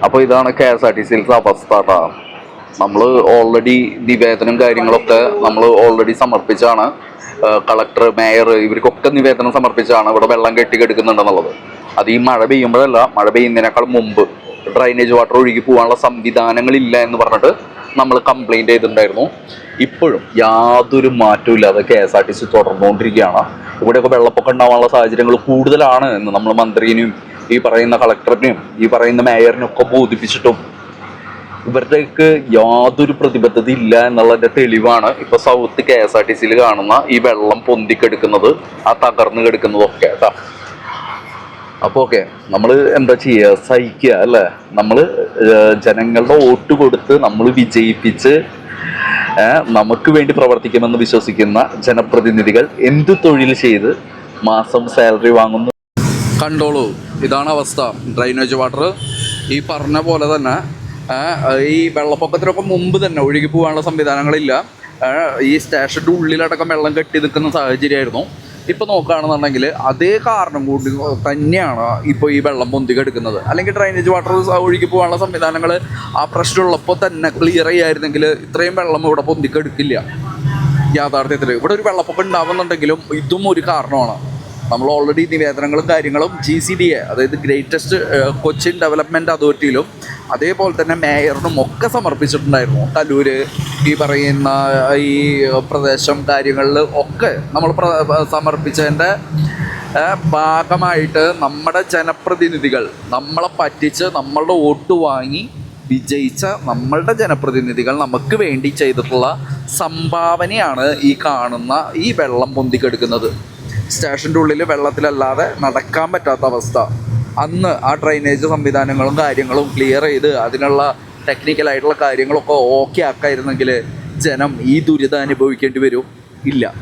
അപ്പോൾ ഇതാണ് KSRTCയിലത്തെ അവസ്ഥ. നമ്മൾ ഓൾറെഡി നിവേദനം കാര്യങ്ങളൊക്കെ നമ്മൾ ഓൾറെഡി സമർപ്പിച്ചാണ്. കളക്ടർ, മേയർ ഇവർക്കൊക്കെ നിവേദനം സമർപ്പിച്ചാണ് ഇവിടെ വെള്ളം കെട്ടിക്കെടുക്കുന്നുണ്ടെന്നുള്ളത്. അത് ഈ മഴ പെയ്യുമ്പോഴല്ല, മഴ പെയ്യുന്നതിനേക്കാൾ മുമ്പ് ഡ്രൈനേജ് വാട്ടർ ഒഴുകി പോകാനുള്ള സംവിധാനങ്ങളില്ല എന്ന് പറഞ്ഞിട്ട് നമ്മൾ കംപ്ലൈൻറ്റ് ചെയ്തിട്ടുണ്ടായിരുന്നു. ഇപ്പോഴും യാതൊരു മാറ്റവും ഇല്ലാതെ KSRTC തുടർന്നുകൊണ്ടിരിക്കുകയാണ്. ഇവിടെയൊക്കെ വെള്ളപ്പൊക്കം ഉണ്ടാകാനുള്ള സാഹചര്യങ്ങൾ കൂടുതലാണ് എന്ന് നമ്മൾ മന്ത്രിനെയും ഈ പറയുന്ന കളക്ടറിനെയും ഈ പറയുന്ന മേയറിനും ഒക്കെ ബോധിപ്പിച്ചിട്ടും ഇവരുടെയൊക്കെ യാതൊരു പ്രതിബദ്ധത ഇല്ല എന്നുള്ളതിന്റെ തെളിവാണ് ഇപ്പൊ സൗത്ത് KSRTCയിൽ കാണുന്ന ഈ വെള്ളം പൊന്തിക്കെടുക്കുന്നത്, ആ തകർന്നു കിടക്കുന്നതൊക്കെ കേട്ടാ. അപ്പോൾ ഓക്കെ, നമ്മൾ എന്താ ചെയ്യുക, സഹിക്കുക അല്ലേ. നമ്മൾ ജനങ്ങളുടെ വോട്ട് കൊടുത്ത് നമ്മൾ വിജയിപ്പിച്ച് നമുക്ക് വേണ്ടി പ്രവർത്തിക്കുമെന്ന് വിശ്വസിക്കുന്ന ജനപ്രതിനിധികൾ എന്ത് തൊഴിൽ ചെയ്ത് മാസം സാലറി വാങ്ങുന്നു? കണ്ടോളൂ, ഇതാണ് അവസ്ഥ. ഡ്രൈനേജ് വാട്ടർ ഈ പറഞ്ഞ പോലെ തന്നെ ഈ വെള്ളപ്പൊക്കത്തിനൊക്കെ മുമ്പ് തന്നെ ഒഴുകി പോകാനുള്ള സംവിധാനങ്ങളില്ല. ഈ സ്റ്റേഷൻ്റെ ഉള്ളിലടക്കം വെള്ളം കെട്ടി നിൽക്കുന്ന സാഹചര്യമായിരുന്നു. ഇപ്പോൾ നോക്കുകയാണെന്നുണ്ടെങ്കിൽ അതേ കാരണം കൂടി തന്നെയാണ് ഇപ്പോൾ ഈ വെള്ളം പൊന്തിക്കെടുക്കുന്നത്. അല്ലെങ്കിൽ ഡ്രൈനേജ് വാട്ടർ ഒഴുകി പോകാനുള്ള സംവിധാനങ്ങൾ ആ പ്രശ്നമുള്ളപ്പോൾ തന്നെ ക്ലിയർ ചെയ്യായിരുന്നെങ്കിൽ ഇത്രയും വെള്ളം ഇവിടെ പൊന്തിക്കെടുക്കില്ല. യാഥാർത്ഥ്യത്തിൽ ഇവിടെ ഒരു വെള്ളപ്പൊക്കം ഉണ്ടാകുന്നുണ്ടെങ്കിലും ഇതും ഒരു കാരണമാണ്. നമ്മൾ ഓൾറെഡി നിവേദനങ്ങളും കാര്യങ്ങളും GCDA, അതായത് ഗ്രേറ്റസ്റ്റ് കൊച്ചിൻ ഡെവലപ്മെൻറ്റ് അതോറിറ്റിയിലും അതേപോലെ തന്നെ മേയറിനും ഒക്കെ സമർപ്പിച്ചിട്ടുണ്ടായിരുന്നു. കല്ലൂര് ഈ പറയുന്ന ഈ പ്രദേശം കാര്യങ്ങളിൽ ഒക്കെ നമ്മൾ സമർപ്പിച്ചതിൻ്റെ ഭാഗമായിട്ട് നമ്മുടെ ജനപ്രതിനിധികൾ നമ്മളെ പറ്റിച്ച് നമ്മളുടെ വോട്ട് വാങ്ങി വിജയിച്ച നമ്മളുടെ ജനപ്രതിനിധികൾ നമുക്ക് വേണ്ടി ചെയ്തിട്ടുള്ള സംഭാവനയാണ് ഈ കാണുന്ന ഈ വെള്ളം പൊന്തിക്കെടുക്കുന്നത്. സ്റ്റേഷൻ്റെ ഉള്ളിൽ വെള്ളത്തിലല്ലാതെ നടക്കാൻ പറ്റാത്ത അവസ്ഥ. അന്ന് ആ ഡ്രൈനേജ് സംവിധാനങ്ങളും കാര്യങ്ങളും ക്ലിയർ ചെയ്ത് അതിനുള്ള ടെക്നിക്കലായിട്ടുള്ള കാര്യങ്ങളൊക്കെ ഓക്കെ ആക്കായിരുന്നെങ്കിൽ ജനം ഈ ദുരിതം അനുഭവിക്കേണ്ടി വരും ഇല്ല.